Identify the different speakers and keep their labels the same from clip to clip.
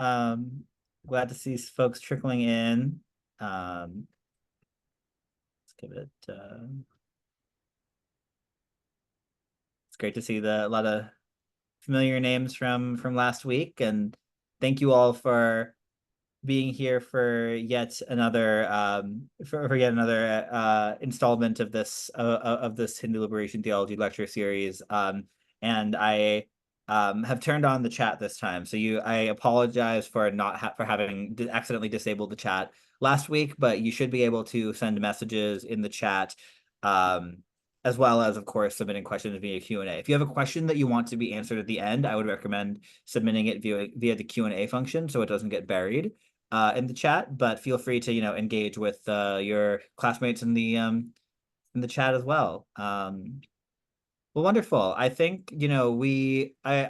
Speaker 1: Glad to see folks trickling in. Let's give it. It's great to see a lot of familiar names from last week, and thank you all for being here for yet another installment of this Hindu Liberation Theology lecture series. And I have turned on the chat this time, so I apologize for for having accidentally disabled the chat last week, but you should be able to send messages in the chat, as well as, of course, submitting questions via Q&A. If you have a question that you want to be answered at the end, I would recommend submitting it via the Q&A function so it doesn't get buried in the chat. But feel free to engage with your classmates in the chat as well. Well, wonderful. I think I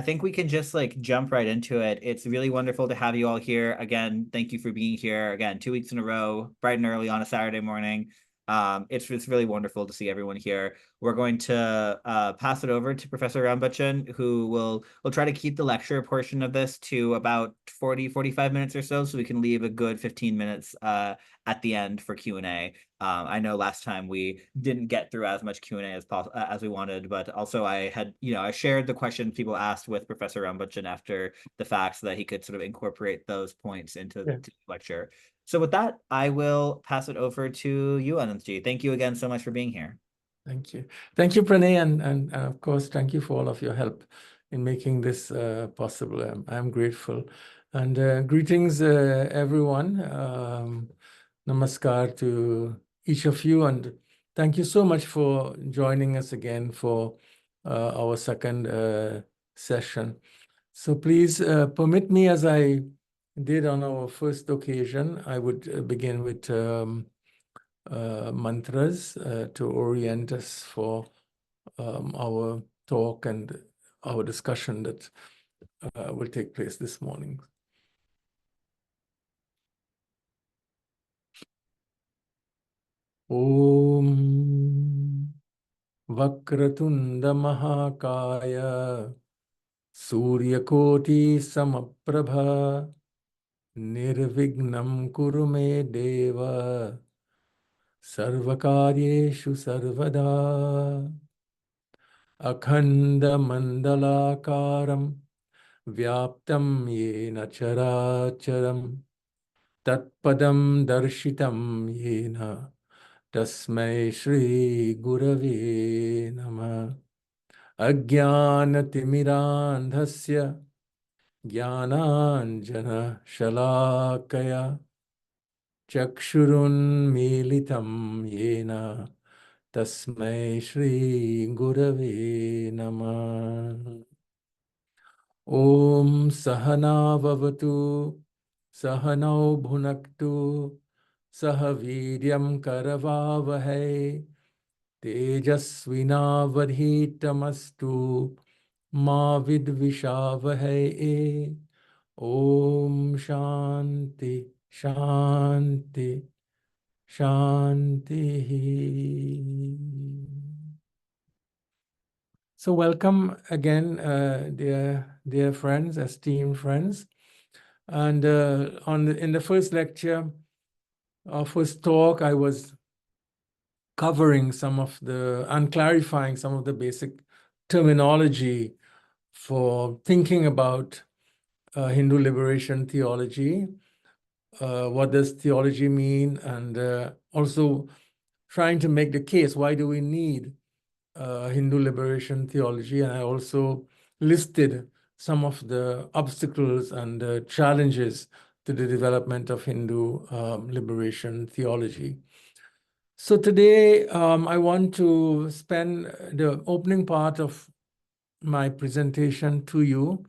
Speaker 1: think we can just jump right into it. It's really wonderful to have you all here again. Thank you for being here again 2 weeks in a row, bright and early on a Saturday morning. It's really wonderful to see everyone here. We're going to pass it over to Professor Rambachan, who will try to keep the lecture portion of this to about 45 minutes or so we can leave a good 15 minutes at the end for Q&A. I know last time we didn't get through as much Q&A as we wanted, but also I shared the questions people asked with Professor Rambachan after the fact so that he could sort of incorporate those points into the lecture. So with that, I will pass it over to you, Anandji. Thank you again so much for being here.
Speaker 2: Thank you. Thank you, Pranay, and of course, thank you for all of your help in making this possible. I'm grateful. And greetings, everyone. Namaskar to each of you, and thank you so much for joining us again for our second session. So please permit me, as I did on our first occasion, I would begin with mantras to orient us for our talk and our discussion that will take place this morning. Om Vakratunda Mahakaya Suryakoti Samaprabha Nirvignam Kurume Deva Sarvakaryeshu Sarvada Akhanda Mandalakaram Vyaptam Yena Characharam Tatpadam Darshitam Yena Tasmai Shri Gurave Namah Ajnanatimidandhasya Jnananjana Shalakaya Chakshurun Militam Yena Tasmai Shri Gurave Namah. Om Sahana Vavatu Sahanau Bhunaktu Sahaviryam Karavavahai Tejasvinavadhitamastu Ma Vidvishavahai. Om Shanti Shanti Shanti. So welcome again, dear friends, esteemed friends. And in the first lecture, our first talk, I was covering and clarifying some of the basic terminology for thinking about Hindu liberation theology. What does theology mean? And also trying to make the case, why do we need Hindu liberation theology? And I also listed some of the obstacles and challenges to the development of Hindu liberation theology. So today, I want to spend the opening part of my presentation to you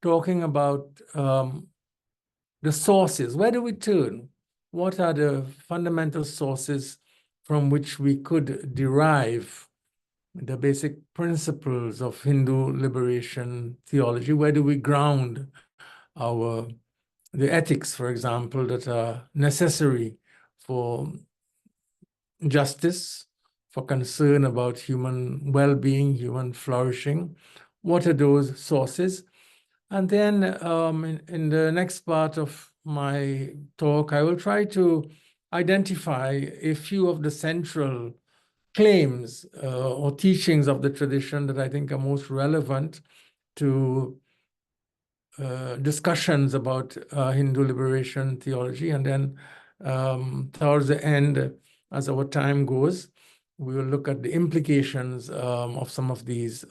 Speaker 2: talking about the sources. Where do we turn? What are the fundamental sources from which we could derive the basic principles of Hindu liberation theology? Where do we ground the ethics, for example, that are necessary for justice, for concern about human well-being, human flourishing? What are those sources? And then in the next part of my talk, I will try to identify a few of the central claims or teachings of the tradition that I think are most relevant to discussions about Hindu liberation theology. And then towards the end, as our time goes, we will look at the implications of some of these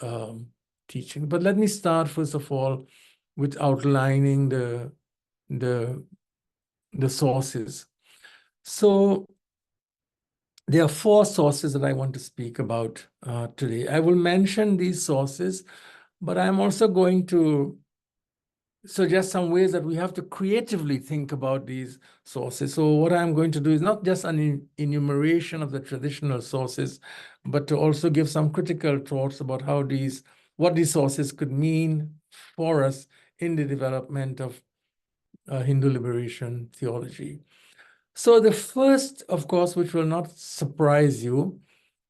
Speaker 2: teachings. But let me start, first of all, with outlining the sources. So there are four sources that I want to speak about today. I will mention these sources, but I'm also going to suggest some ways that we have to creatively think about these sources. So what I'm going to do is not just an enumeration of the traditional sources, but to also give some critical thoughts about how what these sources could mean for us in the development of Hindu liberation theology. So the first, of course, which will not surprise you,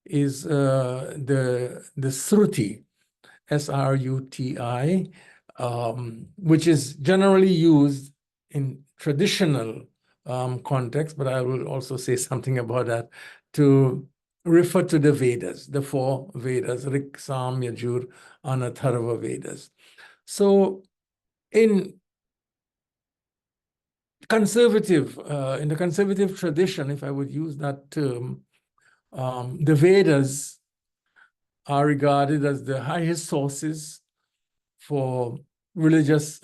Speaker 2: is the Sruti, S-R-U-T-I, which is generally used in traditional context, but I will also say something about that, to refer to the Vedas, the four Vedas, Rik, Sam, Yajur, and Atharva Vedas. So in the conservative tradition, if I would use that term, the Vedas are regarded as the highest sources for religious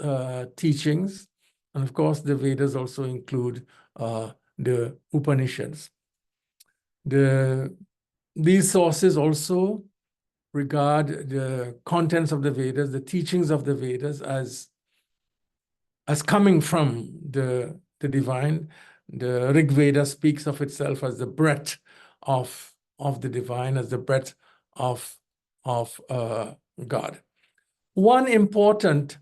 Speaker 2: teachings. And of course, the Vedas also include the Upanishads. These sources also regard the contents of the Vedas, the teachings of the Vedas, as coming from the divine. The Rig Veda speaks of itself as the breath of the divine, as the breath of God. One important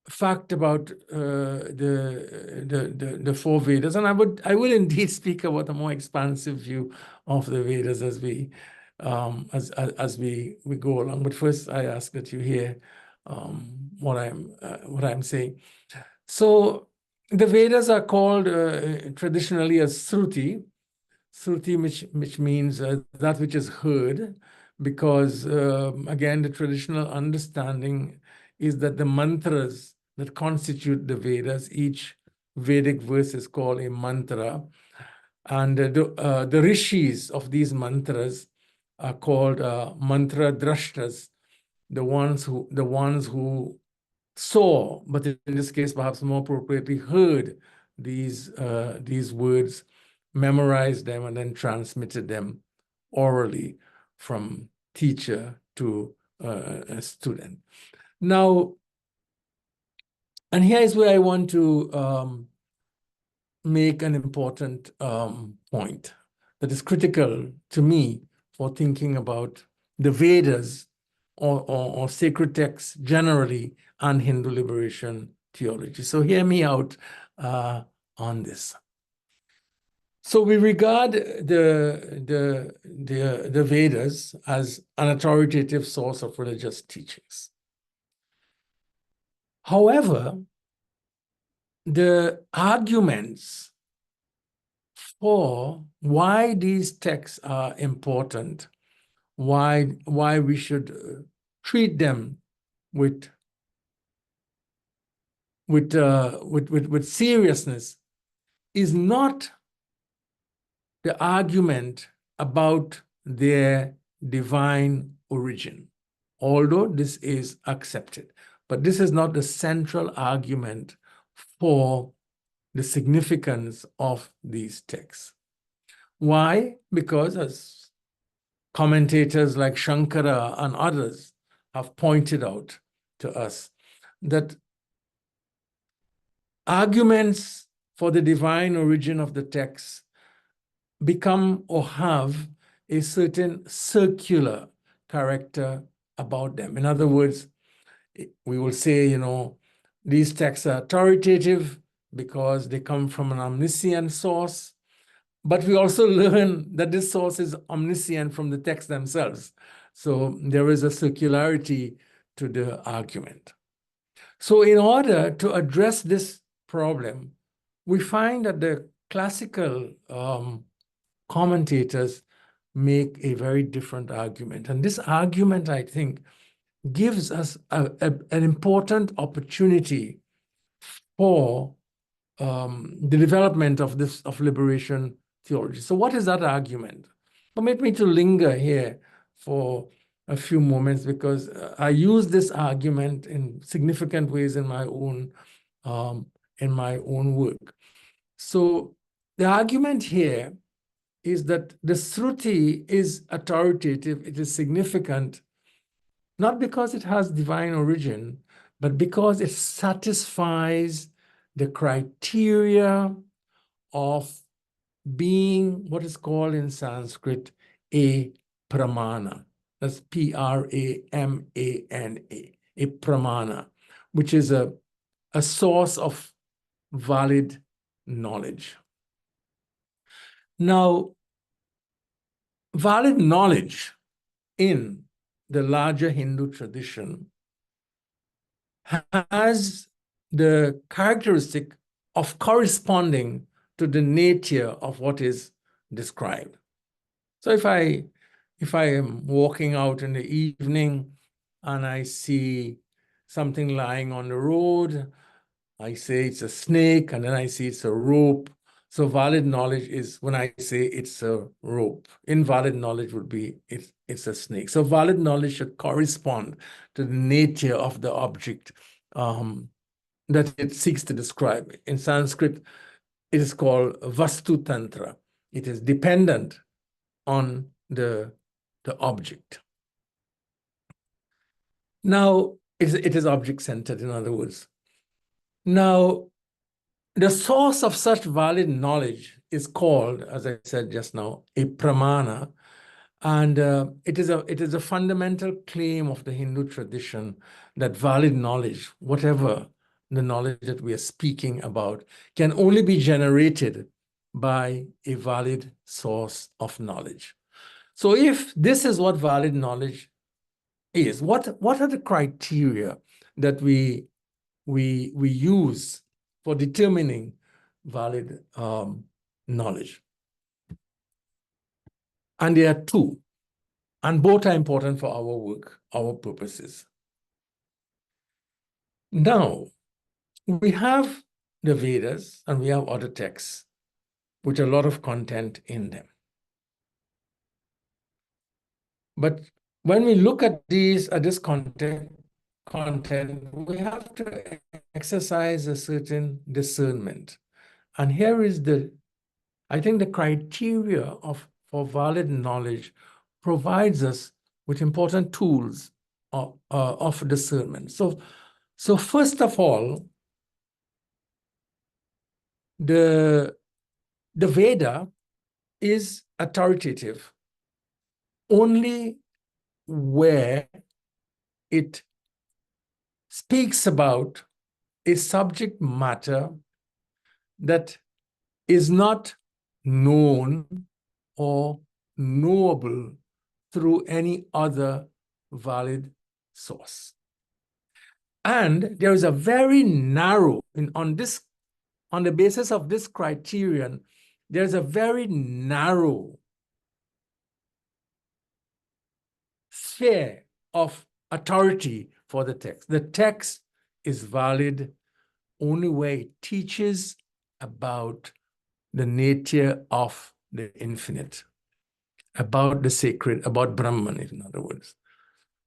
Speaker 2: fact about the four Vedas, and I will indeed speak about a more expansive view of the Vedas as we go along. But first, I ask that you hear what I'm saying. So the Vedas are called traditionally as Sruti, which means that which is heard, because again, the traditional understanding is that the mantras that constitute the Vedas, each Vedic verse is called a mantra, and the rishis of these mantras are called mantra drashtas, the ones who saw, but in this case, perhaps more appropriately, heard these words, memorized them, and then transmitted them orally from teacher to a student. Now, and here is where I want to make an important point that is critical to me for thinking about the Vedas or sacred texts generally and Hindu liberation theology. So hear me out on this. So we regard the Vedas as an authoritative source of religious teachings. However, the arguments for why these texts are important, why we should treat them with seriousness, is not the argument about their divine origin, although this is accepted. But this is not the central argument for the significance of these texts. Why? Because as commentators like Shankara and others have pointed out to us, that arguments for the divine origin of the text become or have a certain circular character about them. In other words, we will say, these texts are authoritative because they come from an omniscient source, but we also learn that this source is omniscient from the texts themselves. So there is a circularity to the argument. So in order to address this problem, we find that the classical commentators make a very different argument. And this argument, I think, gives us an important opportunity for the development of liberation theology. So what is that argument? Permit me to linger here for a few moments, because I use this argument in significant ways in my own work. So the argument here is that the Sruti is authoritative, it is significant, not because it has divine origin, but because it satisfies the criteria of being what is called in Sanskrit a pramana. That's P-R-A-M-A-N-A, a pramana, which is a source of valid knowledge. Now, valid knowledge in the larger Hindu tradition has the characteristic of corresponding to the nature of what is described. So if I am walking out in the evening and I see something lying on the road, I say it's a snake, and then I see it's a rope. So valid knowledge is when I say it's a rope. Invalid knowledge would be it's a snake. So valid knowledge should correspond to the nature of the object that it seeks to describe. In Sanskrit, it is called Vastu Tantra. It is dependent on the object. Now, it is object-centered, in other words. Now, the source of such valid knowledge is called, as I said just now, a pramana. And it is a fundamental claim of the Hindu tradition that valid knowledge, whatever the knowledge that we are speaking about, can only be generated by a valid source of knowledge. So if this is what valid knowledge is, what are the criteria that we use for determining valid knowledge? And there are two, and both are important for our work, our purposes. Now, we have the Vedas and we have other texts with a lot of content in them. But when we look at this content, we have to exercise a certain discernment. And here is I think the criteria for valid knowledge provides us with important tools of discernment. So first of all, the Veda is authoritative only where it speaks about a subject matter that is not known or knowable through any other valid source. And there is a very narrow, on the basis of this criterion, there's a very narrow sphere of authority for the text. The text is valid only where it teaches about the nature of the infinite, about the sacred, about Brahman, in other words.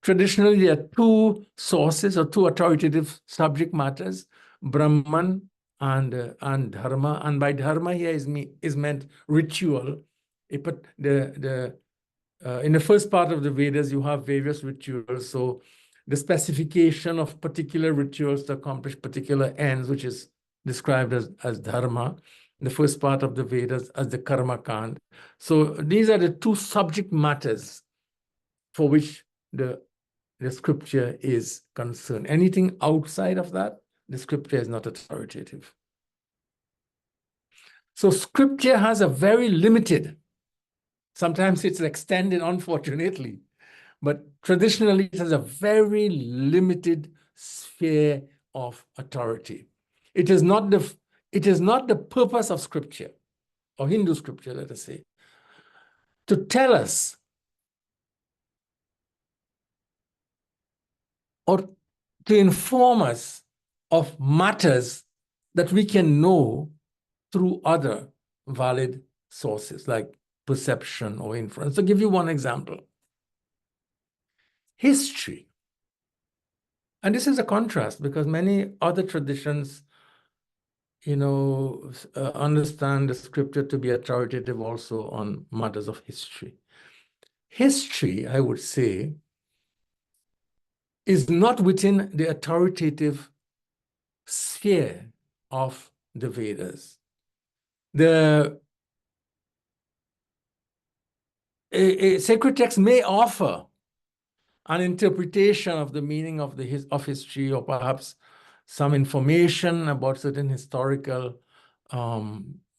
Speaker 2: Traditionally, there are two sources or two authoritative subject matters, Brahman and Dharma. And by Dharma here is meant ritual. In the first part of the Vedas, you have various rituals. So the specification of particular rituals to accomplish particular ends, which is described as Dharma, the first part of the Vedas as the Karma Kand. So these are the two subject matters for which the scripture is concerned. Anything outside of that, the scripture is not authoritative. So scripture has a very limited, sometimes it's extended, unfortunately, but traditionally it has a very limited sphere of authority. It is not the purpose of scripture, or Hindu scripture, let us say, to tell us or to inform us of matters that we can know through other valid sources like perception or inference. To give you one example, history. And this is a contrast because many other traditions, understand the scripture to be authoritative also on matters of history. History, I would say, is not within the authoritative sphere of the Vedas. A sacred text may offer an interpretation of the meaning of history, or perhaps some information about certain historical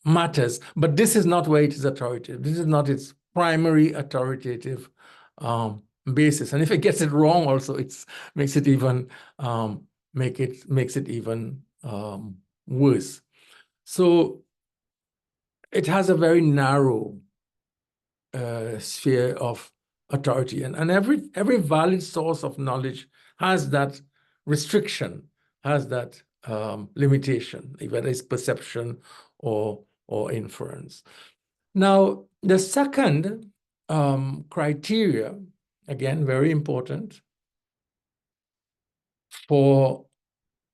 Speaker 2: matters, but this is not where it is authoritative. This is not its primary authoritative basis. And if it gets it wrong, also it makes it even worse. So it has a very narrow sphere of authority, and every valid source of knowledge has that restriction, has that limitation, whether it's perception or inference. Now, the second criteria, again, very important for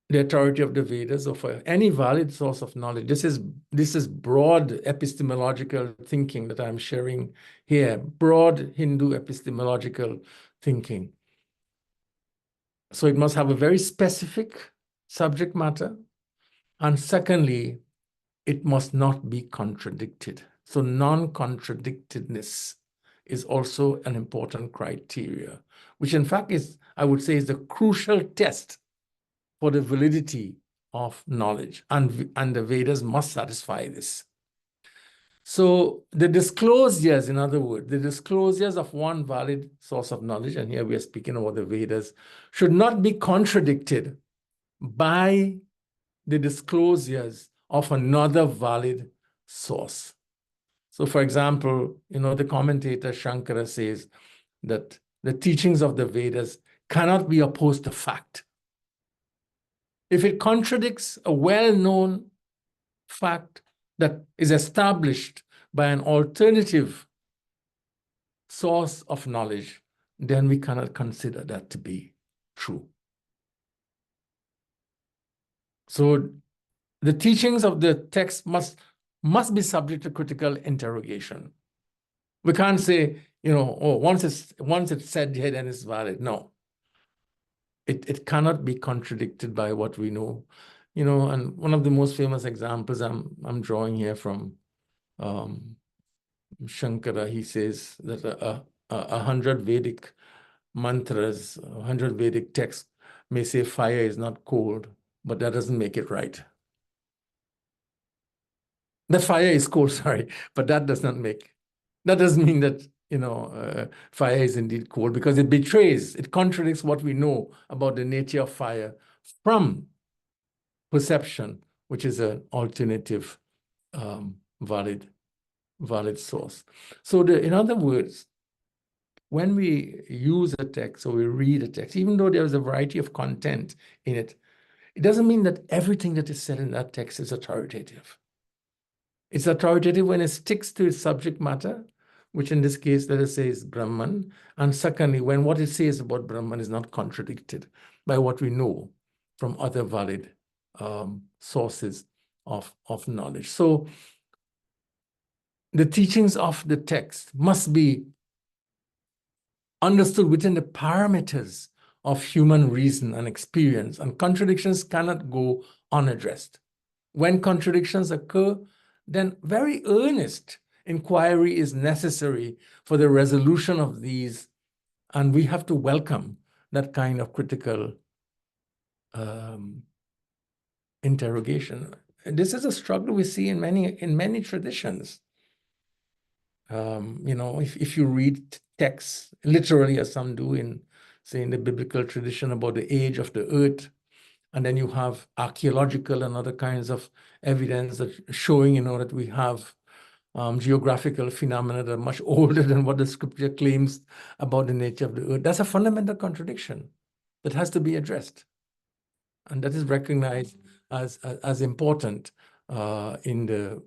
Speaker 2: the authority of the Vedas or for any valid source of knowledge. This is broad epistemological thinking that I'm sharing here, broad Hindu epistemological thinking. So it must have a very specific subject matter. And secondly, it must not be contradicted. So non-contradictedness is also an important criteria, which in fact is, I would say, is the crucial test for the validity of knowledge, and the Vedas must satisfy this. So the disclosures, in other words, the disclosures of one valid source of knowledge, and here we are speaking about the Vedas, should not be contradicted by the disclosures of another valid source. So for example, the commentator Shankara says that the teachings of the Vedas cannot be opposed to fact. If it contradicts a well-known fact that is established by an alternative source of knowledge, then we cannot consider that to be true. So the teachings of the text must be subject to critical interrogation. We can't say, once it's said here, then it's valid. No. It cannot be contradicted by what we know. And one of the most famous examples I'm drawing here from Shankara, he says that 100 Vedic mantras, 100 Vedic texts may say fire is not cold, but that doesn't make it right. The fire is cold, sorry, but that doesn't mean that fire is indeed cold, because it contradicts what we know about the nature of fire from perception, which is an alternative valid source. So in other words, when we use a text or we read a text, even though there's a variety of content in it, it doesn't mean that everything that is said in that text is authoritative. It's authoritative when it sticks to its subject matter, which in this case, let us say, is Brahman. And secondly, when what it says about Brahman is not contradicted by what we know from other valid sources of knowledge. So the teachings of the text must be understood within the parameters of human reason and experience, and contradictions cannot go unaddressed. When contradictions occur, then very earnest inquiry is necessary for the resolution of these, and we have to welcome that kind of critical interrogation. And this is a struggle we see in many traditions. If you read texts literally, as some do in, say, in the biblical tradition about the age of the earth, and then you have archaeological and other kinds of evidence that showing, that we have geographical phenomena that are much older than what the scripture claims about the nature of the earth. That's a fundamental contradiction that has to be addressed, and that is recognized as important in the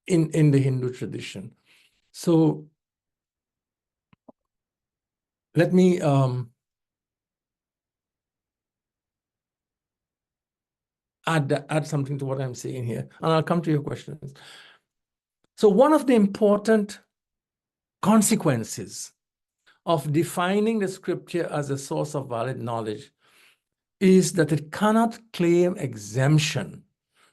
Speaker 2: Hindu tradition. So let me add something to what I'm saying here, and I'll come to your questions. So one of the important consequences of defining the scripture as a source of valid knowledge is that it cannot claim exemption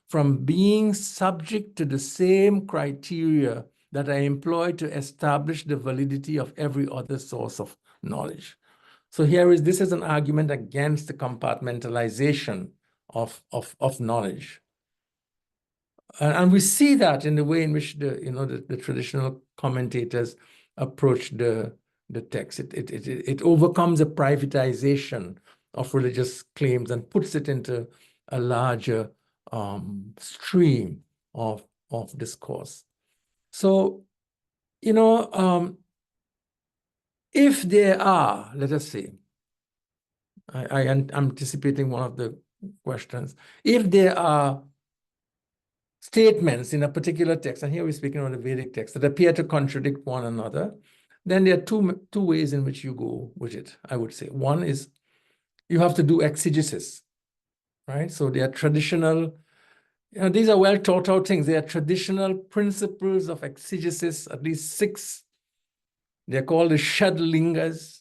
Speaker 2: from being subject to the same criteria that are employed to establish the validity of every other source of knowledge. So this is an argument against the compartmentalization of knowledge. And we see that in the way in which the traditional commentators approach the text. It overcomes a privatization of religious claims and puts it into a larger stream of discourse. So, if there are, let us say, I'm anticipating one of the questions, if there are statements in a particular text, and here we're speaking of the Vedic text, that appear to contradict one another, then there are two ways in which you go with it, I would say. One is you have to do exegesis, right? So they are traditional, these are well thought out things. They are traditional principles of exegesis, at least 6. They're called the Shadlingas,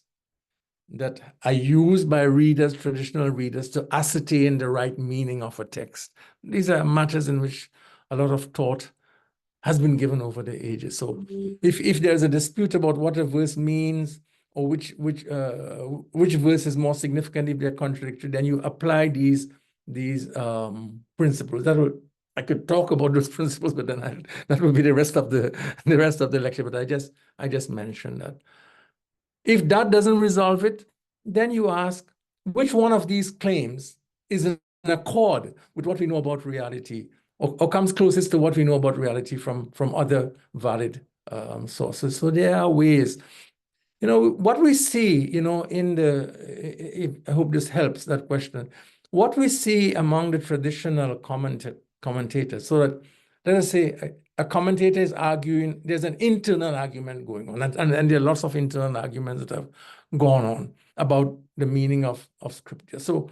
Speaker 2: that are used by readers, traditional readers, to ascertain the right meaning of a text. These are matters in which a lot of thought has been given over the ages. So if there's a dispute about what a verse means, or which verse is more significant, if they're contradictory, then you apply these principles. I could talk about those principles, but then that would be the rest of the lecture. But I just mentioned that. If that doesn't resolve it, then you ask which one of these claims is in accord with what we know about reality, or comes closest to what we know about reality from other valid sources. So there are ways. What we see, I hope this helps that question. What we see among the traditional commentators, so that, let us say, a commentator is arguing, there's an internal argument going on, and there are lots of internal arguments that have gone on about the meaning of scripture. So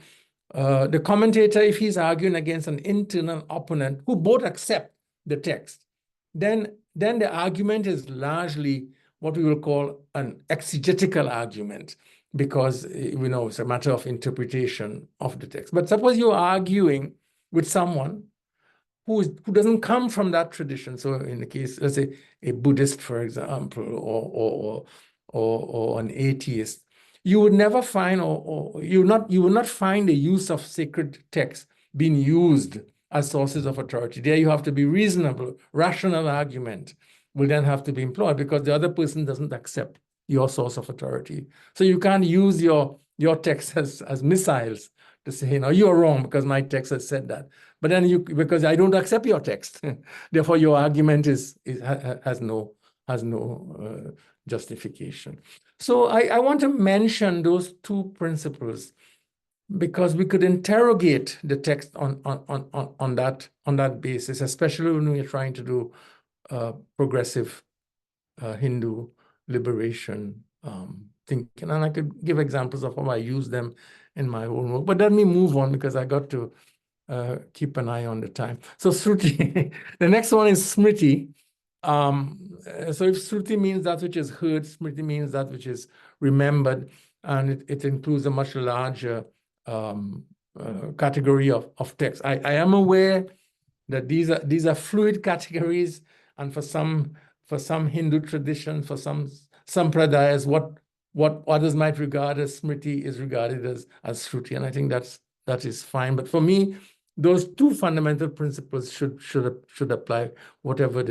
Speaker 2: the commentator, if he's arguing against an internal opponent who both accept the text, then the argument is largely what we will call an exegetical argument, because we know it's a matter of interpretation of the text. But suppose you're arguing with someone who doesn't come from that tradition. So in the case, let's say a Buddhist, for example, or an atheist, you would never find, you will not find the use of sacred texts being used as sources of authority. There you have to be reasonable, rational argument will then have to be employed, because the other person doesn't accept your source of authority. So you can't use your text as missiles to say, you're wrong because my text has said that. But then because I don't accept your text, therefore your argument has no justification. So I want to mention those two principles, because we could interrogate the text on that basis, especially when we are trying to do progressive Hindu liberation thinking. And I could give examples of how I use them in my own work. But let me move on, because I got to keep an eye on the time. So Sruti, the next one is Smriti. So if Sruti means that which is heard, Smriti means that which is remembered, and it includes a much larger category of text. I am aware that these are fluid categories, and for some Hindu traditions, for some sampradayas, what others might regard as Smriti is regarded as Shruti, and I think that is fine. But for me, those two fundamental principles should apply, whatever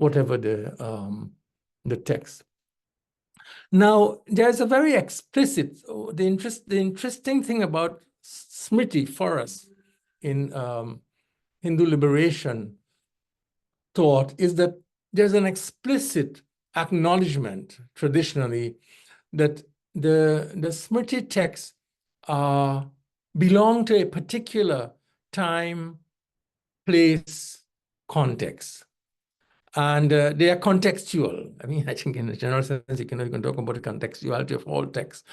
Speaker 2: whatever the text. Now, there's a very explicit, the interesting thing about Smriti for us in Hindu liberation thought is that there's an explicit acknowledgement traditionally that the Smriti texts belong to a particular time, place, context. And they are contextual. I mean, I think in a general sense, you can talk about the contextuality of all texts.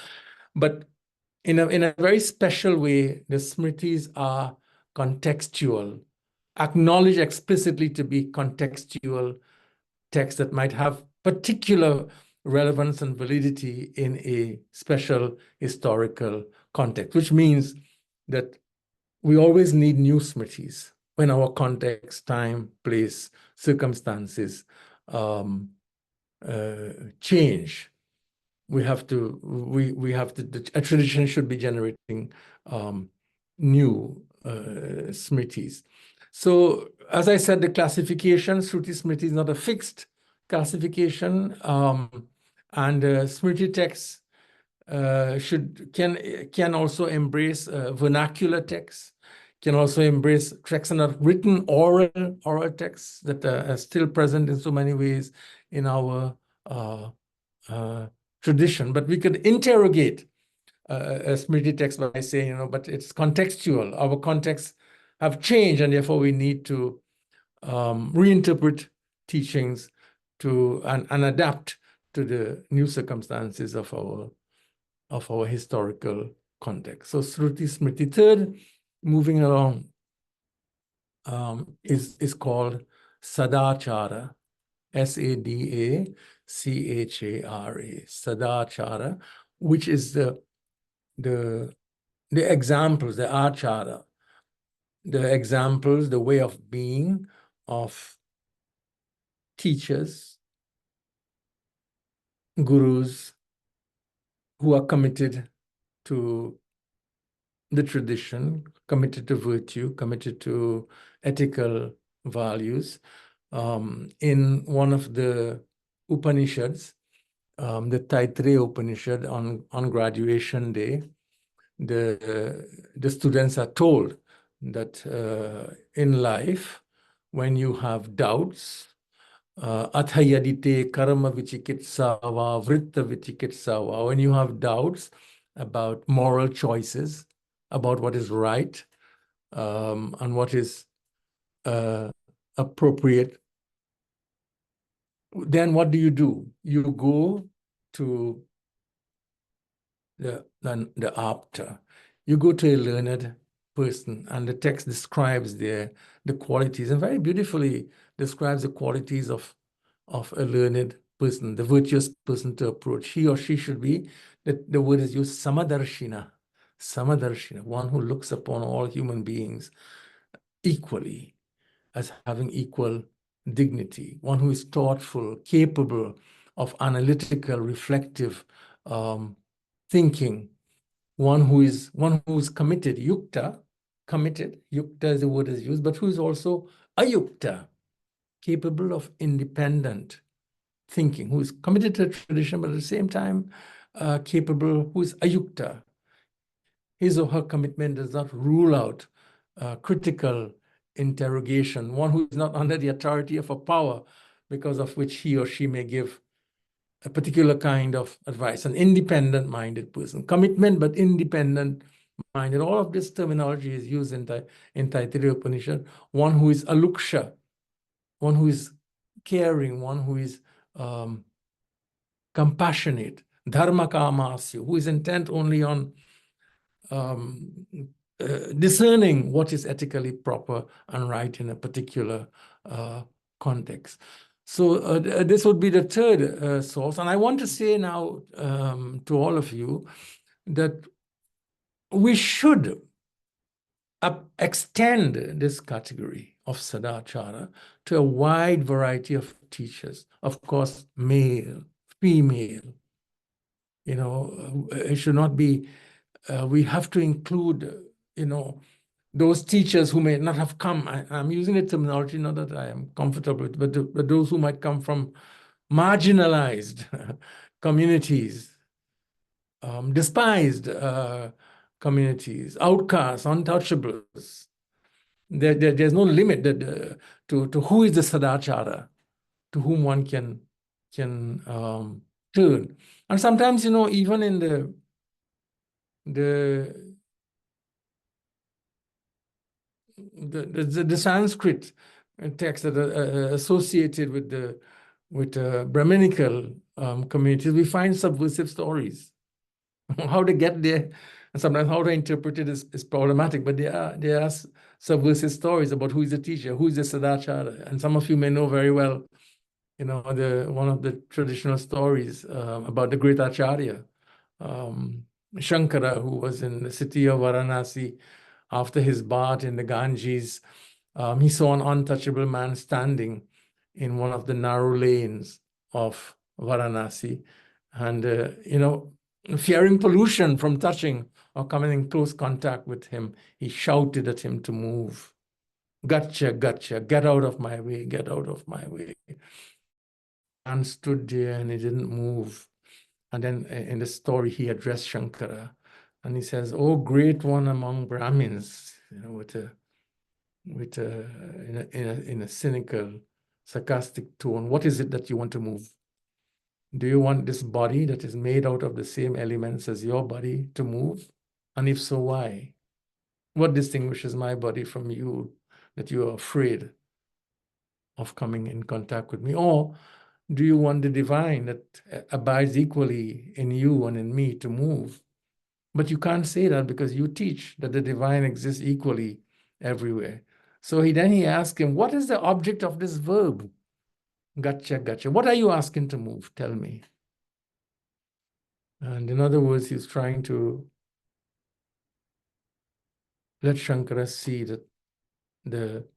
Speaker 2: But in a very special way, the Smritis are contextual, acknowledged explicitly to be contextual texts that might have particular relevance and validity in a special historical context, which means that we always need new Smritis when our context, time, place, circumstances change. A tradition should be generating new Smritis. So, as I said, the classification, Shruti Smriti, is not a fixed classification, and Smriti texts can also embrace vernacular texts, can also embrace texts that are written oral texts that are still present in so many ways in our tradition. But we could interrogate a Smriti text by saying, but it's contextual. Our contexts have changed, and therefore we need to reinterpret teachings and adapt to the new circumstances of our historical context. So Shruti Smriti. Third, moving along, is called Sadachara, Sadachara, Sadachara, which is the examples, the achara, the examples, the way of being of teachers, gurus who are committed to the tradition, committed to virtue, committed to ethical values. In one of the Upanishads, the Taittiriya Upanishad, on graduation day, the students are told that in life, when you have doubts, athayadite karma vichikitsava, vritta vichikitsava, when you have doubts about moral choices, about what is right and what is appropriate, then what do? You go to the apta. You go to a learned person, and the text describes the qualities, and very beautifully describes the qualities of a learned person, the virtuous person to approach. He or she should be, the word is used, samadarshina, one who looks upon all human beings equally, as having equal dignity, one who is thoughtful, capable of analytical, reflective thinking, one who is committed, yukta is the word is used, but who is also ayukta, capable of independent thinking, who is committed to tradition, but at the same time capable, who is ayukta. His or her commitment does not rule out critical interrogation, one who is not under the authority of a power because of which he or she may give a particular kind of advice, an independent-minded person. Commitment, but independent-minded. All of this terminology is used in Taittiriya Upanishad. One who is aluksha, one who is caring, one who is compassionate, dharma kamasya, who is intent only on discerning what is ethically proper and right in a particular context. So this would be the third source. And I want to say now to all of you that we should extend this category of sadachara to a wide variety of teachers. Of course, male, female. It should not be, we have to include, those teachers who may not have come, I'm using the terminology not that I am comfortable with, but those who might come from marginalized communities, despised communities, outcasts, untouchables. There's no limit to who is the Sadachara, to whom one can turn. And sometimes, even in the Sanskrit texts that are associated with Brahminical communities, we find subversive stories. How to get there, and sometimes how to interpret it is problematic, but there are subversive stories about who is the teacher, who is the Sadachara. And some of you may know very well, one of the traditional stories about the great Acharya, Shankara, who was in the city of Varanasi after his bath in the Ganges. He saw an untouchable man standing in one of the narrow lanes of Varanasi, and fearing pollution from touching or coming in close contact with him, he shouted at him to move. Gotcha, gotcha, get out of my way, get out of my way. And stood there and he didn't move. And then in the story, he addressed Shankara and he says, "Oh, great one among Brahmins," in a cynical, sarcastic tone, "what is it that you want to move? Do you want this body that is made out of the same elements as your body to move? And if so, why? What distinguishes my body from you that you are afraid of coming in contact with me? Or do you want the divine that abides equally in you and in me to move? But you can't say that because you teach that the divine exists equally everywhere." So he asked him, "What is the object of this verb? Gotcha, gotcha. What are you asking to move? Tell me." And in other words, he's trying to let Shankara see that the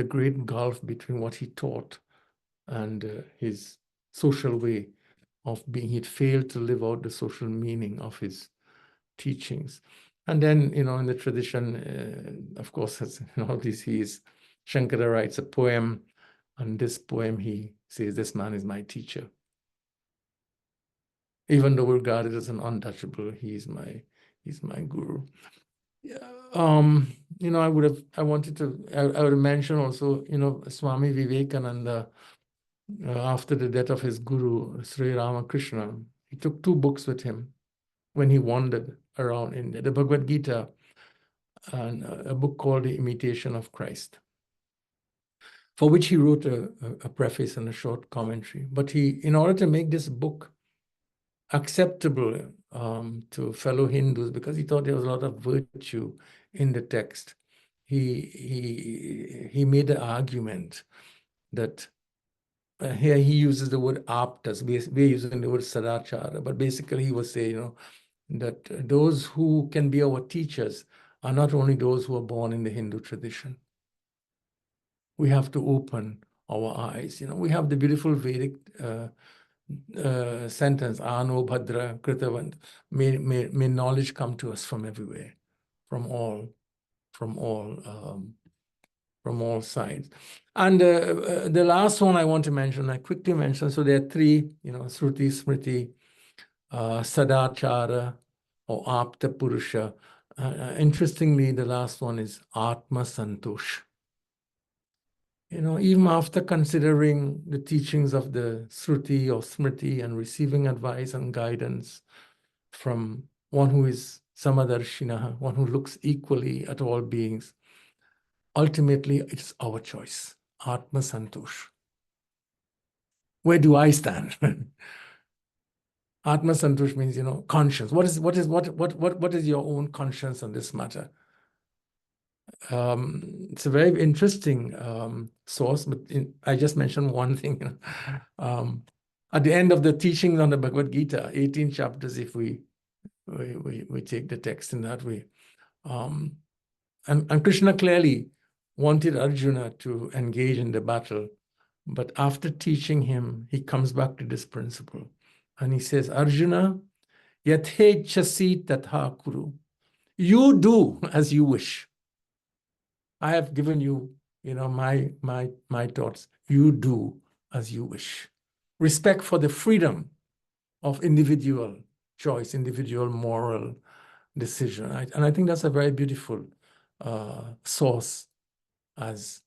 Speaker 2: great gulf between what he taught and his social way of being. He'd failed to live out the social meaning of his teachings. And then, in the tradition, of course, as all these, Shankara writes a poem, and this poem he says, "This man is my teacher. Even though regarded as an untouchable, he's my guru." Yeah. I would have mentioned also, Swami Vivekananda, after the death of his guru, Sri Ramakrishna, he took 2 books with him when he wandered around India, the Bhagavad Gita and a book called The Imitation of Christ, for which he wrote a preface and a short commentary. But in order to make this book acceptable to fellow Hindus, because he thought there was a lot of virtue in the text, he made the argument that here he uses the word aptas, we're using the word sadachara, but basically he was saying, that those who can be our teachers are not only those who are born in the Hindu tradition. We have to open our eyes. We have the beautiful Vedic sentence, "Ano Bhadra Kritavant." May knowledge come to us from everywhere, from all sides. And the last one I want to mention, I quickly mention. So there are 3, Sruti, Smriti, Sadachara, or Apta Purusha. Interestingly, the last one is Atma Santosh. Even after considering the teachings of the Sruti or Smriti and receiving advice and guidance from one who is Samadarshina, one who looks equally at all beings, ultimately it's our choice, Atma Santosh. Where do I stand? Atma Santosh means, conscience. What is your own conscience on this matter? It's a very interesting source, but I just mentioned one thing. At the end of the teachings on the Bhagavad Gita, 18 chapters, if we take the text in that way, and Krishna clearly wanted Arjuna to engage in the battle, but after teaching him, he comes back to this principle, and he says, "Arjuna, yathechasi tatha kuru." You do as you wish. I have given you, my thoughts. You do as you wish. Respect for the freedom of individual choice, individual moral decision. And I think that's a very beautiful source as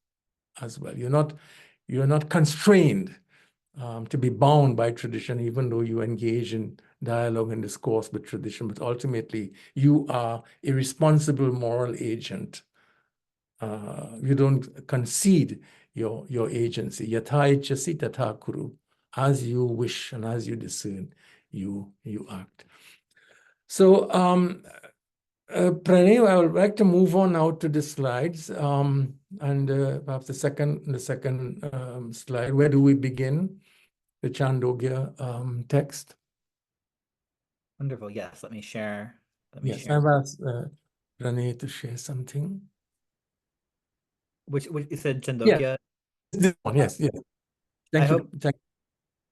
Speaker 2: well. You're not constrained to be bound by tradition, even though you engage in dialogue and discourse with tradition, but ultimately you are a responsible moral agent. You don't concede your agency. Yatha ichasi tatha kuru. As you wish and as you discern, you act. So, Pranay, I would like to move on now to the slides, and perhaps the second slide. Where do we begin? The Chandogya text.
Speaker 1: Wonderful. Yes, let me share.
Speaker 2: Yes, I've asked Pranay to share something.
Speaker 1: Which you said
Speaker 2: Yes,
Speaker 1: Chandogya?
Speaker 2: this one. Yes. Thank you.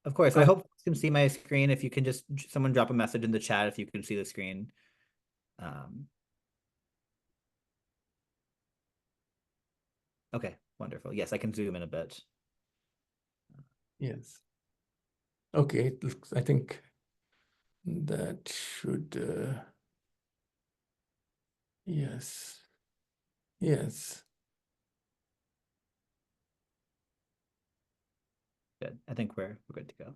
Speaker 1: Of course.
Speaker 2: Go
Speaker 1: I
Speaker 2: ahead.
Speaker 1: hope you can see my screen. If you can just someone drop a message in the chat if you can see the screen. Okay, wonderful. Yes, I can zoom in a bit.
Speaker 2: Yes. Okay, I think that should, yes.
Speaker 1: Good. I think we're good to go.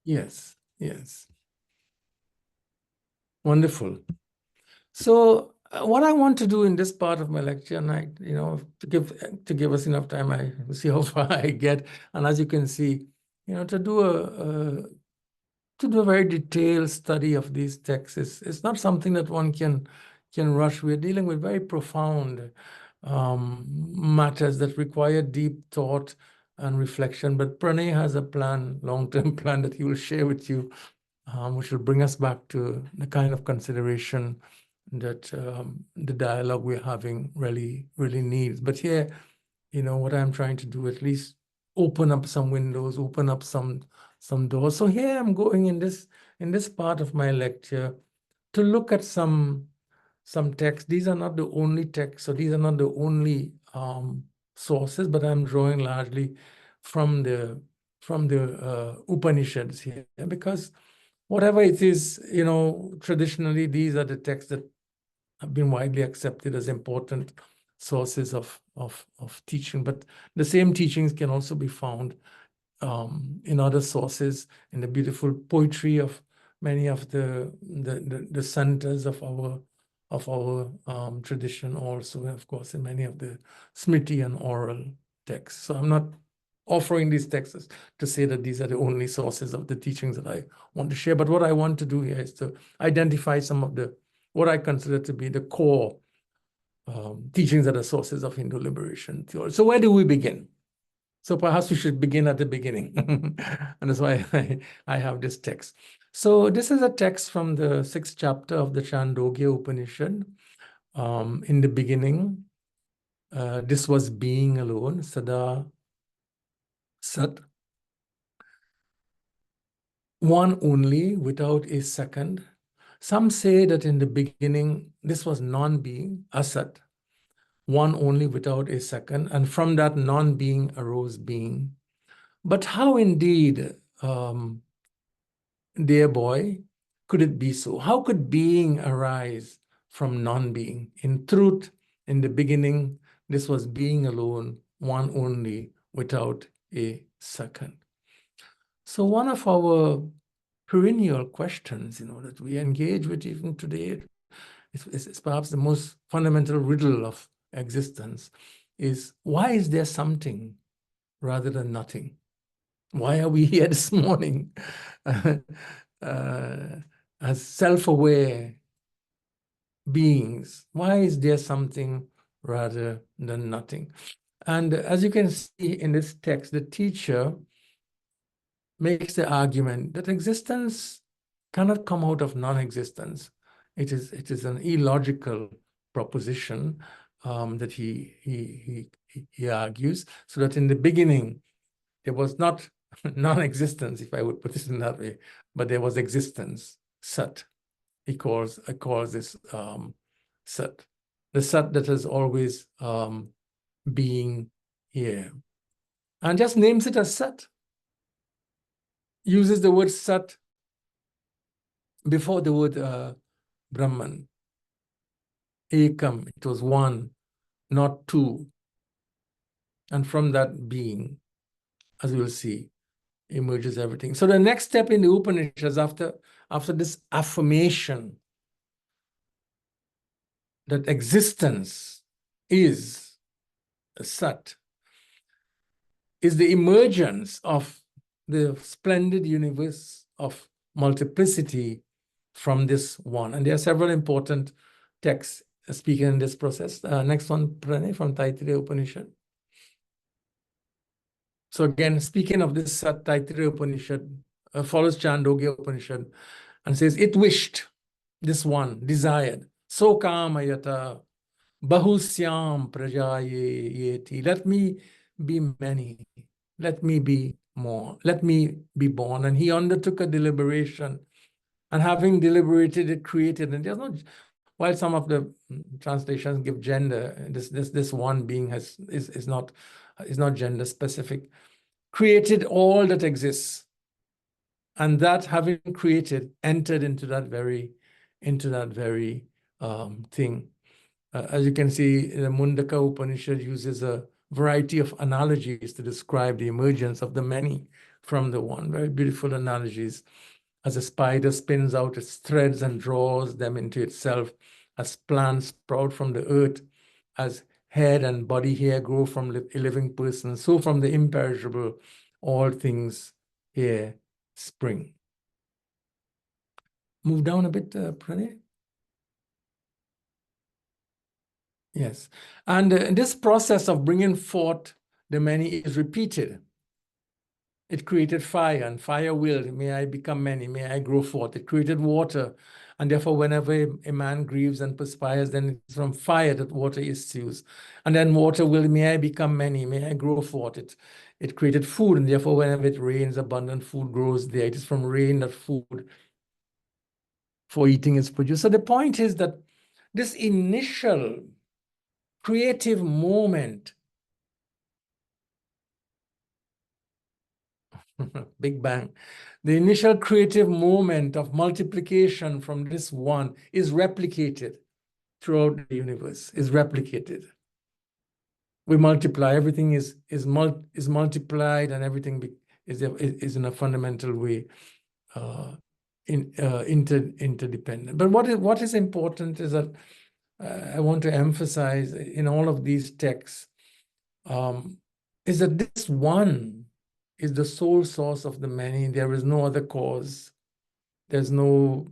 Speaker 2: Yes. Wonderful. So what I want to do in this part of my lecture, and to give us enough time, I see how far I get. And as you can see, to do a very detailed study of these texts is not something that one can rush. We're dealing with very profound matters that require deep thought and reflection. But Pranay has a plan, long-term plan that he will share with you, which will bring us back to the kind of consideration that the dialogue we're having really needs. But here, what I'm trying to do, at least open up some windows, open up some doors. So here I'm going in this part of my lecture to look at some texts. These are not the only texts, so these are not the only sources, but I'm drawing largely from the Upanishads here, because whatever it is, traditionally these are the texts that have been widely accepted as important sources of teaching. But the same teachings can also be found in other sources, in the beautiful poetry of many of the centers of our tradition, also, of course, in many of the Smriti and oral texts. So I'm not offering these texts to say that these are the only sources of the teachings that I want to share. But what I want to do here is to identify some of what I consider to be the core teachings that are sources of Hindu liberation theology. So where do we begin? So perhaps we should begin at the beginning. And that's why I have this text. So this is a text from the 6th chapter of the Chandogya Upanishad. In the beginning, this was being alone, Sada Sat, one only, without a second. Some say that in the beginning, this was non-being, Asat, one only without a second, and from that non-being arose being. But how indeed, dear boy, could it be so? How could being arise from non-being? In truth, in the beginning, this was being alone, one only, without a second. So one of our perennial questions, that we engage with even today, is perhaps the most fundamental riddle of existence, is why is there something rather than nothing? Why are we here this morning as self-aware beings? Why is there something rather than nothing? And as you can see in this text, the teacher makes the argument that existence cannot come out of non-existence. It is an illogical proposition that he argues, so that in the beginning there was not non-existence, if I would put it in that way, but there was existence, Sat. He calls this Sat, the Sat that has always being here. And just names it as Sat. Uses the word Sat before the word Brahman. Ekam, it was one, not two. And from that being, as we'll see, emerges everything. So the next step in the Upanishads, after this affirmation that existence is a Sat, is the emergence of the splendid universe of multiplicity from this one. And there are several important texts speaking in this process. Next one, Pranay, from Taittiriya Upanishad. So again, speaking of this Taittiriya Upanishad, follows Chandogya Upanishad and says, it wished, this one, desired, so kamayata, bahusyam prajayeti, let me be many, let me be more, let me be born. And he undertook a deliberation, and having deliberated, it created. And there's not, while some of the translations give gender, this one being is not gender specific, created all that exists, and that having created entered into that very thing. As you can see, the Mundaka Upanishad uses a variety of analogies to describe the emergence of the many from the one. Very beautiful analogies. As a spider spins out its threads and draws them into itself, as plants sprout from the earth, as head and body hair grow from a living person, so from the imperishable all things here spring. Move down a bit, Pranay. Yes. And this process of bringing forth the many is repeated. It created fire, and fire willed, may I become many, may I grow forth. It created water, and therefore whenever a man grieves and perspires, then it's from fire that water issues. And then water willed, may I become many, may I grow forth. It created food, and therefore whenever it rains, abundant food grows there. It is from rain that food for eating is produced. So the point is that this initial creative moment, Big Bang, the initial creative moment of multiplication from this one is replicated throughout the universe, is replicated. We multiply, everything is multiplied, and everything is in a fundamental way interdependent. But what is important is that I want to emphasize in all of these texts is that this one is the sole source of the many. There is no other cause. There's no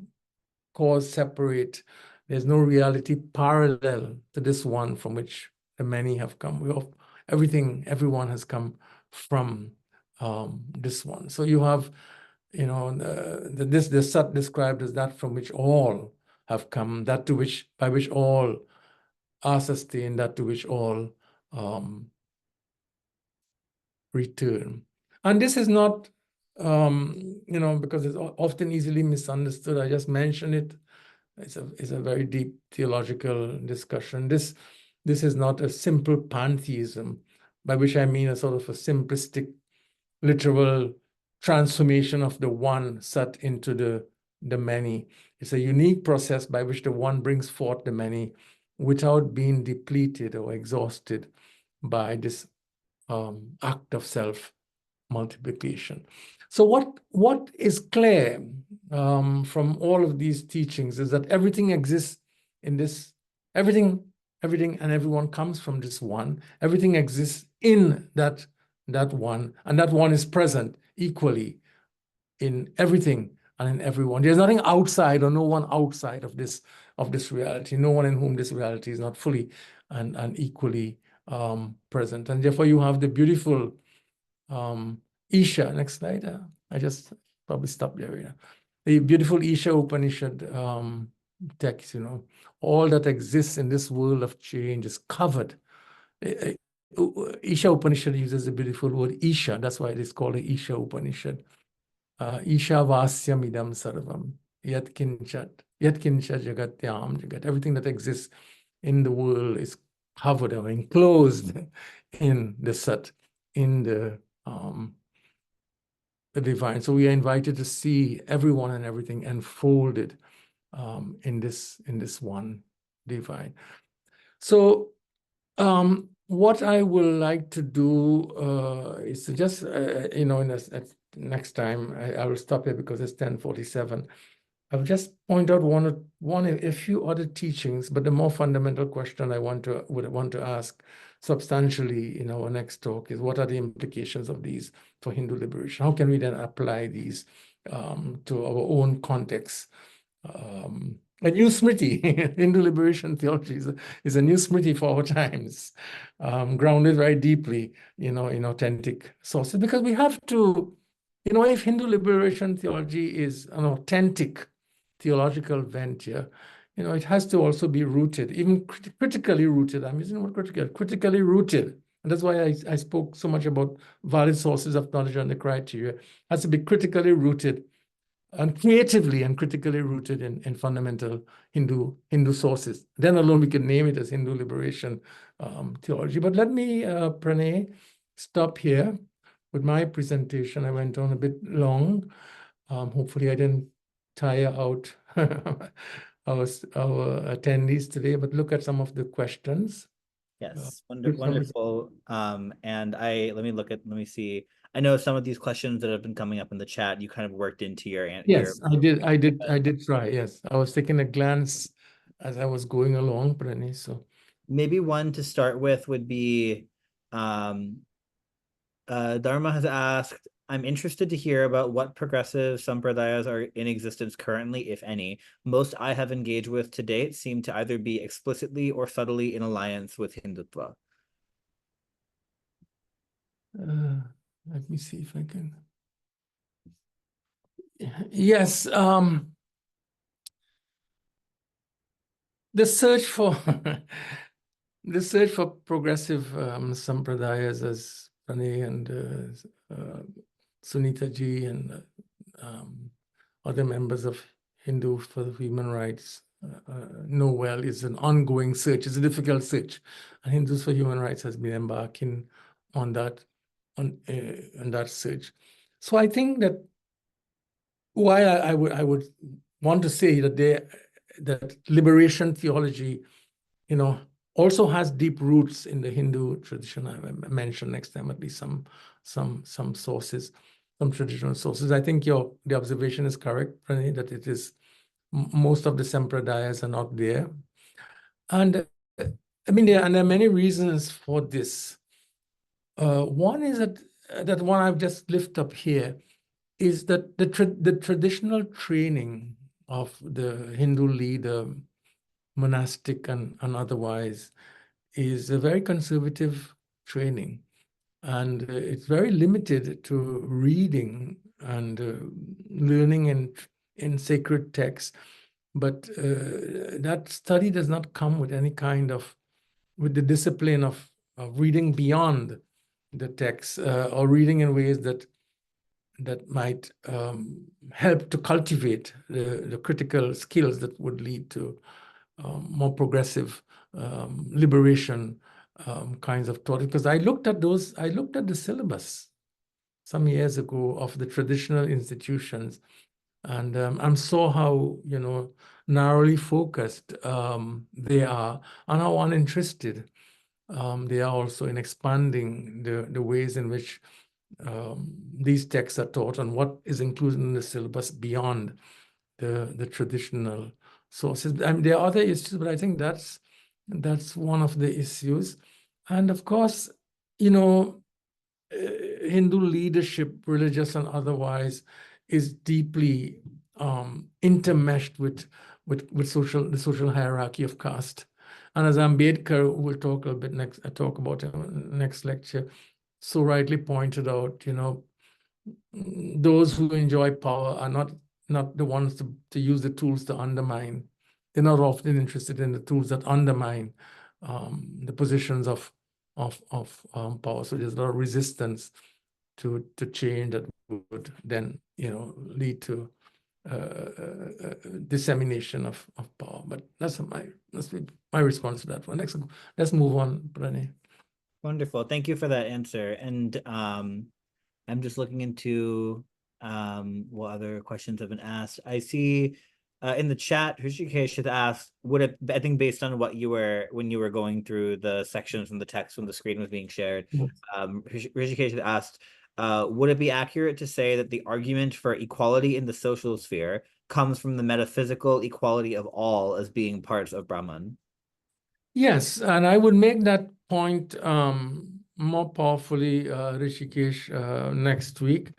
Speaker 2: cause separate. There's no reality parallel to this one from which the many have come. Everyone has come from this one. So you have, the Sat described as that from which all have come, that by which all are sustained, that to which all return. And this is not, because it's often easily misunderstood. I just mentioned it. It's a very deep theological discussion. This is not a simple pantheism, by which I mean a sort of a simplistic, literal transformation of the one Sat into the many. It's a unique process by which the one brings forth the many without being depleted or exhausted by this act of self-multiplication. So what is clear from all of these teachings is that everything exists in this, everything and everyone comes from this one. Everything exists in that one, and that one is present equally in everything and in everyone. There's nothing outside, or no one outside of this reality, no one in whom this reality is not fully and equally present. And therefore you have the beautiful Isha. Next slide. I just probably stop there. Yeah. The beautiful Isha Upanishad text, all that exists in this world of change is covered. Isha Upanishad uses the beautiful word Isha. That's why it is called the Isha Upanishad. Isha Vasyam Idam Sarvam Yat Kinchat Yatkincha jagatyam jagat. Everything that exists in the world is covered or enclosed in the Sat, in the divine. So we are invited to see everyone and everything enfolded in this one divine. So what I would like to do is to just next time I will stop here because it's 10:47. I'll just point out a few other teachings, but the more fundamental question I would want to ask substantially in our next talk is, what are the implications of these for Hindu liberation? How can we then apply these to our own context? A new smriti, Hindu liberation theology is a new smriti for our times, grounded very deeply, in authentic sources, because we have to, if Hindu liberation theology is an authentic theological venture, it has to also be rooted, even critically rooted. I'm using the word critically rooted. And that's why I spoke so much about valid sources of knowledge and the criteria. It has to be critically rooted and creatively and critically rooted in fundamental Hindu sources. Then alone we can name it as Hindu liberation theology. But let me, Pranay, stop here with my presentation. I went on a bit long. Hopefully I didn't tire out our attendees today, but look at some of the questions.
Speaker 1: Yes, wonderful. And let me see. I know some of these questions that have been coming up in the chat, you kind of worked into your
Speaker 2: Yes, I did try. Yes, I was taking a glance as I was going along, Pranay. So
Speaker 1: maybe one to start with would be, Dharma has asked, I'm interested to hear about what progressive sampradayas are in existence currently, if any. Most I have engaged with to date seem to either be explicitly or subtly in alliance with Hindutva.
Speaker 2: let me see if I can. Yes, the search for progressive sampradayas, as Pranay and Sunita ji and other members of Hindu for Human Rights know well, is an ongoing search. It's a difficult search, and Hindus for Human Rights has been embarking on that search. So I think that while I would want to say that liberation theology, also has deep roots in the Hindu tradition. I mentioned next time at least some sources, some traditional sources. I think the observation is correct, Pranay, that it is most of the sampradayas are not there, and I mean there are many reasons for this. One is that one I've just lifted up here is that the traditional training of the Hindu leader, monastic and otherwise, is a very conservative training, and it's very limited to reading and learning in sacred texts. But that study does not come with any kind of with the discipline of reading beyond the text or reading in ways that might help to cultivate the critical skills that would lead to more progressive liberation kinds of thought. Because I looked at the syllabus some years ago of the traditional institutions, and I saw how narrowly focused they are, and how uninterested they are also in expanding the ways in which these texts are taught and what is included in the syllabus beyond the traditional sources. I mean, there are other issues, but I think that's one of the issues. And of course, Hindu leadership, religious and otherwise, is deeply intermeshed with the social hierarchy of caste. And as Ambedkar will talk a bit talk about in the next lecture, so rightly pointed out, those who enjoy power are not the ones to use the tools to undermine. They're not often interested in the tools that undermine the positions of power. So there's a lot of resistance to change that would then lead to dissemination of power. But that's my response to that one. Let's move on, Pranay.
Speaker 1: Wonderful. Thank you for that answer. And I'm just looking into what other questions have been asked. I see in the chat, Hrishikesh has asked, would it, I think based on what you were, when you were going through the sections from the text when the screen was being shared, Hrishikesh has asked, would it be accurate to say that the argument for equality in the social sphere comes from the metaphysical equality of all as being parts of Brahman?
Speaker 2: Yes, and I would make that point more powerfully, Rishikesh, next week,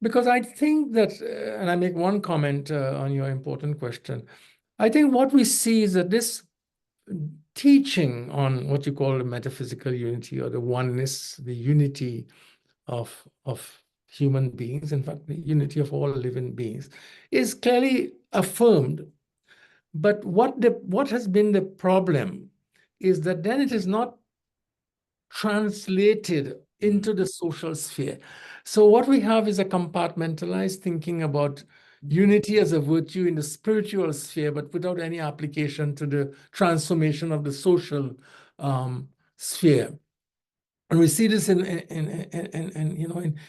Speaker 2: because I think that, and I make one comment on your important question. I think what we see is that this teaching on what you call the metaphysical unity or the oneness, the unity of human beings, in fact, the unity of all living beings, is clearly affirmed. But what has been the problem is that then it is not translated into the social sphere. So what we have is a compartmentalized thinking about unity as a virtue in the spiritual sphere, but without any application to the transformation of the social sphere. And we see this in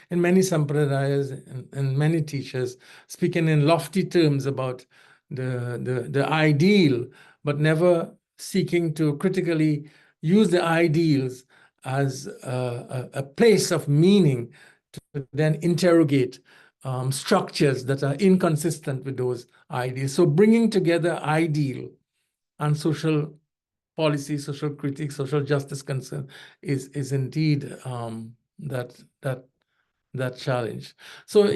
Speaker 2: many sampradayas and many teachers speaking in lofty terms about the ideal, but never seeking to critically use the ideals as a place of meaning to then interrogate structures that are inconsistent with those ideals. So bringing together ideal and social policy, social critique, social justice concern is indeed that challenge. So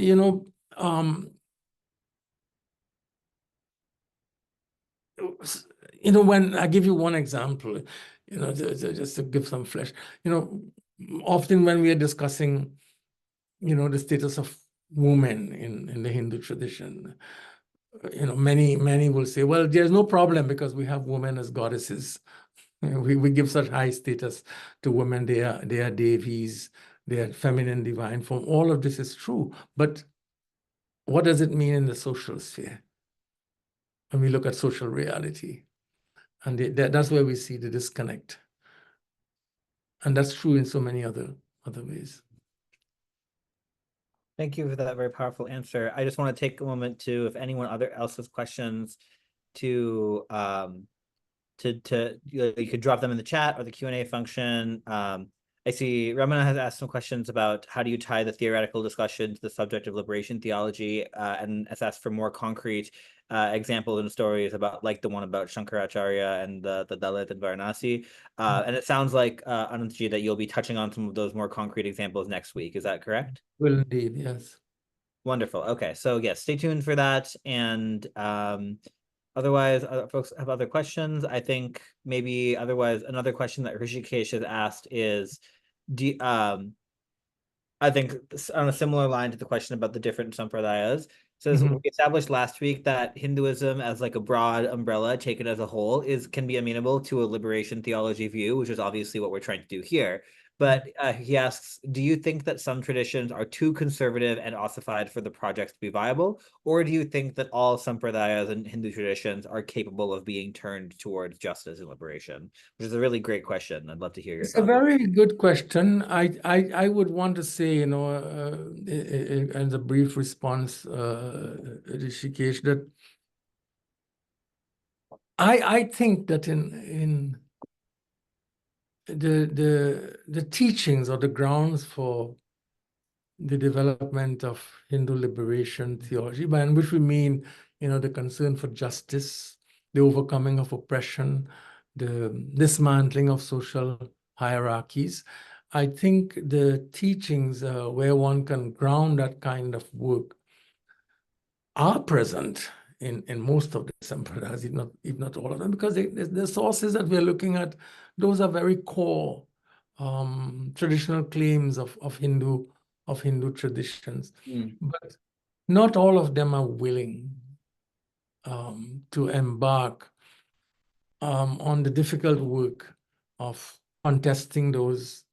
Speaker 2: when I give you one example, just to give some flesh, often when we are discussing, the status of women in the Hindu tradition, many will say, well, there's no problem because we have women as goddesses. We give such high status to women. They are devis, they are feminine divine form. All of this is true. But what does it mean in the social sphere? When we look at social reality. And that's where we see the disconnect. And that's true in so many other ways.
Speaker 1: Thank you for that very powerful answer. I just want to take a moment to, if anyone else has questions, to you could drop them in the chat or the Q&A function. I see Ramana has asked some questions about how do you tie the theoretical discussion to the subject of liberation theology, and has asked for more concrete examples and stories about, like the one about Shankaracharya and the Dalit and Varanasi. And it sounds like, Anantji, that you'll be touching on some of those more concrete examples next week. Is that correct?
Speaker 2: Will indeed, yes.
Speaker 1: Wonderful. Okay, so yes, stay tuned for that. And otherwise, other folks have other questions. I think maybe otherwise, another question that Hrishikesh has asked is, I think on a similar line to the question about the different sampradayas, says we established last week that Hinduism as like a broad umbrella taken as a whole can be amenable to a liberation theology view, which is obviously what we're trying to do here. But he asks, do you think that some traditions are too conservative and ossified for the project to be viable? Or do you think that all sampradayas and Hindu traditions are capable of being turned towards justice and liberation? Which is a really great question. I'd love to hear your
Speaker 2: thoughts. It's a very good question. I would want to say, as a brief response, Rishikesh, that I think that in the teachings or the grounds for the development of Hindu liberation theology, by which we mean, the concern for justice, the overcoming of oppression, the dismantling of social hierarchies. I think the teachings where one can ground that kind of work are present in most of the sampradayas, if not all of them, because the sources that we're looking at, those are very core traditional claims of Hindu traditions. But not all of them are willing to embark on the difficult work of contesting those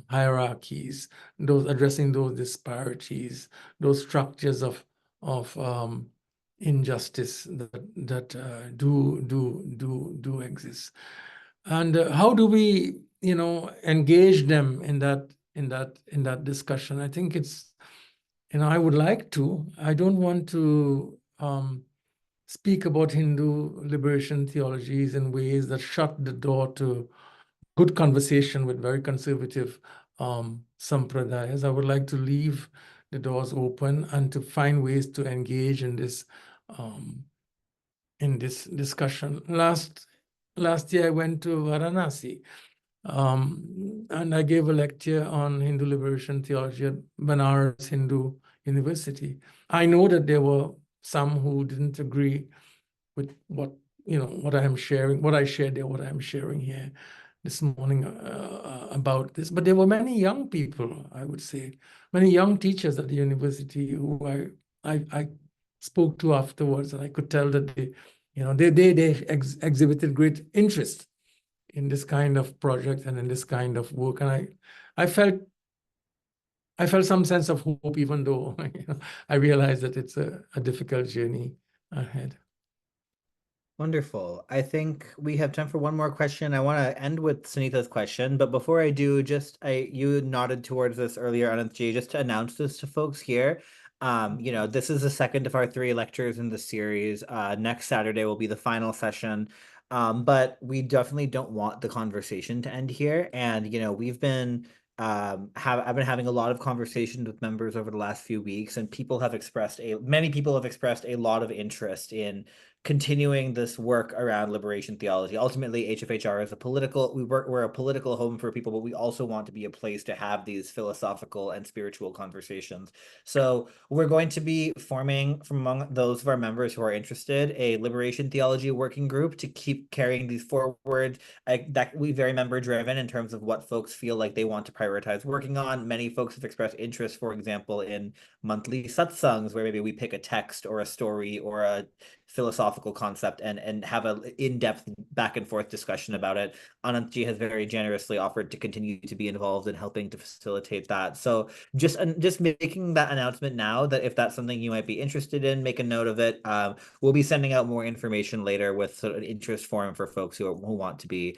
Speaker 2: hierarchies, addressing those disparities, those structures of injustice that do exist. And how do we, engage them in that discussion? I think it's, I would like to. I don't want to speak about Hindu liberation theologies in ways that shut the door to good conversation with very conservative sampradayas. I would like to leave the doors open and to find ways to engage in this discussion. Last year I went to Varanasi, and I gave a lecture on Hindu liberation theology at Banaras Hindu University. I know that there were some who didn't agree with what I am sharing, what I shared there, what I am sharing here this morning about this. But there were many young people, I would say, many young teachers at the university who I spoke to afterwards, and I could tell that they exhibited great interest in this kind of project and in this kind of work. And I felt some sense of hope, even though I realized that it's a difficult journey ahead.
Speaker 1: Wonderful. I think we have time for one more question. I want to end with Sunita's question, but before I do, you nodded towards this earlier, Anantji, just to announce this to folks here. This is the second of our 3 lectures in the series. Next Saturday will be the final session. But we definitely don't want the conversation to end here. And, we've been I've been having a lot of conversations with members over the last few weeks, and many people have expressed a lot of interest in continuing this work around liberation theology. Ultimately, HFHR is we're a political home for people, but we also want to be a place to have these philosophical and spiritual conversations. So we're going to be forming, from among those of our members who are interested, a liberation theology working group to keep carrying these forward. That we very member driven in terms of what folks feel like they want to prioritize working on. Many folks have expressed interest, for example, in monthly satsangs, where maybe we pick a text or a story or a philosophical concept and have an in-depth back and forth discussion about it. Anantji has very generously offered to continue to be involved in helping to facilitate that. So just making that announcement now, that if that's something you might be interested in, make a note of it. We'll be sending out more information later with sort of an interest forum for folks who want to be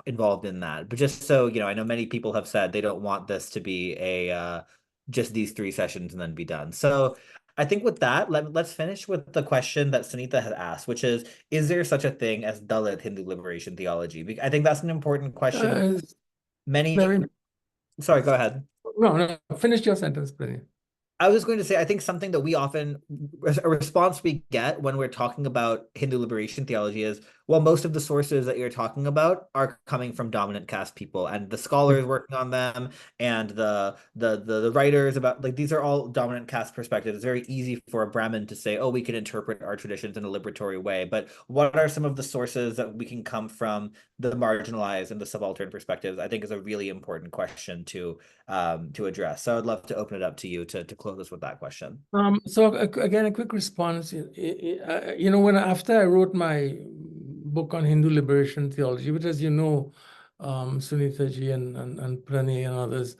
Speaker 1: involved in that. But just so I know many people have said they don't want this to be a just these 3 sessions and then be done. So I think with that, let's finish with the question that Sunita had asked, which is there such a thing as Dalit Hindu liberation theology? I think that's an important question. Sorry, go ahead.
Speaker 2: No, finish your sentence, please.
Speaker 1: I was going to say, I think something that a response we get when we're talking about Hindu liberation theology is, well, most of the sources that you're talking about are coming from dominant caste people, and the scholars working on them and the writers about, like, these are all dominant caste perspectives. It's very easy for a Brahmin to say, oh, we can interpret our traditions in a liberatory way, but what are some of the sources that we can come from the marginalized and the subaltern perspectives, I think is a really important question to address. So I'd love to open it up to you to close us with that question.
Speaker 2: So again, a quick response. After I wrote my book on Hindu liberation theology, which, as you know, Sunita ji and Pranay and others,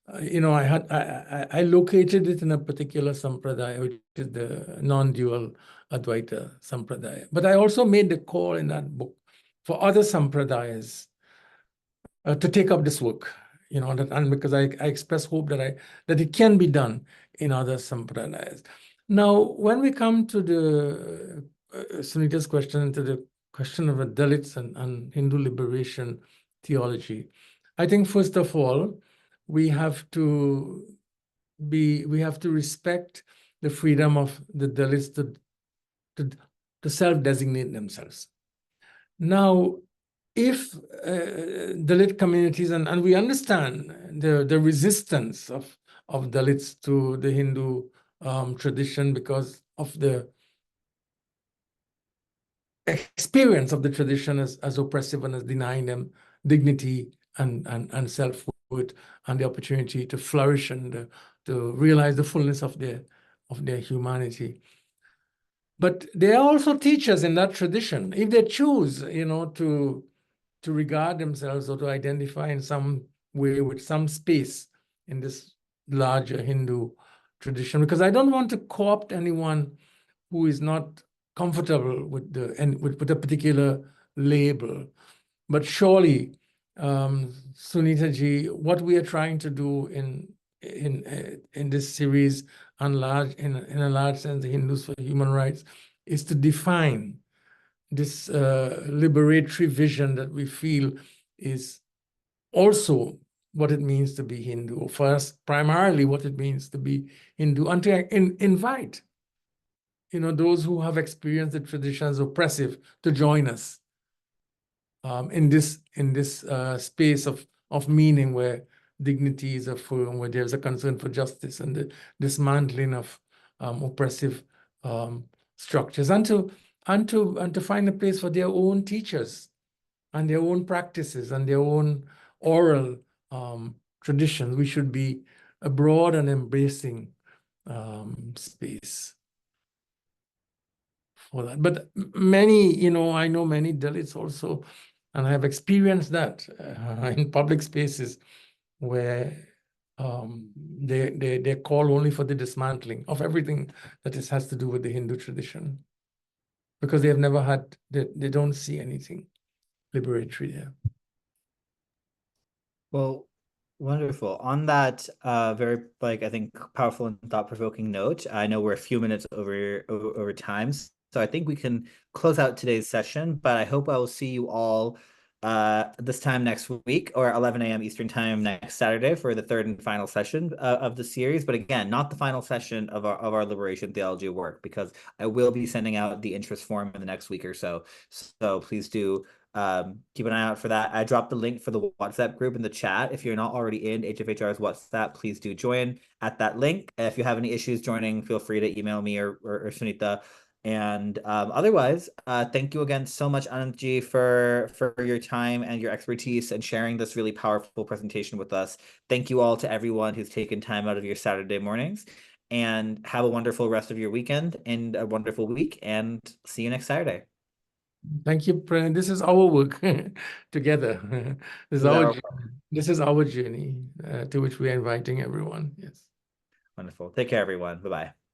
Speaker 2: I located it in a particular sampradaya, which is the non-dual Advaita sampradaya. But I also made the call in that book for other sampradayas to take up this work. And because I express hope that it can be done in other sampradayas. Now, when we come to the Sunita's question, to the question of the Dalits and Hindu liberation theology, I think first of all, we have to respect the freedom of the Dalits to self-designate themselves. Now, if Dalit communities, and we understand the resistance of Dalits to the Hindu tradition because of the experience of the tradition as oppressive and as denying them dignity and self-worth and the opportunity to flourish and to realize the fullness of their humanity. But there are also teachers in that tradition, if they choose, to regard themselves or to identify in some way with some space in this larger Hindu tradition, because I don't want to co-opt anyone who is not comfortable with with a particular label. But surely, Sunita ji, what we are trying to do in this series, in a large sense, the Hindus for Human Rights, is to define this liberatory vision that we feel is also what it means to be Hindu. First, primarily what it means to be Hindu, and to invite, those who have experienced the tradition as oppressive to join us in this space of meaning, where dignity is affirmed, where there's a concern for justice and the dismantling of oppressive structures, and to find a place for their own teachers and their own practices and their own oral traditions. We should be a broad and embracing space for that. But many, I know many Dalits also, and I have experienced that in public spaces where they call only for the dismantling of everything that has to do with the Hindu tradition, because they have never had, they don't see anything liberatory there.
Speaker 1: Well, wonderful. On that very I think powerful and thought-provoking note, I know we're a few minutes over time, so I think we can close out today's session, but I hope I will see you all this time next week, or 11 a.m. Eastern time next Saturday, for the third and final session of the series. But again, not the final session of our liberation theology work, because I will be sending out the interest form in the next week or so. So please do keep an eye out for that. I dropped the link for the WhatsApp group in the chat. If you're not already in HFHR's WhatsApp, please do join at that link. If you have any issues joining, feel free to email me or Sunita. And otherwise, thank you again so much, Anandji, for your time and your expertise and sharing this really powerful presentation with us. Thank you all to everyone who's taken time out of your Saturday mornings, and have a wonderful rest of your weekend and a wonderful week, and see you next Saturday.
Speaker 2: Thank you. This is our work together. This is our journey to which we are inviting everyone. Yes.
Speaker 1: Wonderful. Take care, everyone. Bye-bye.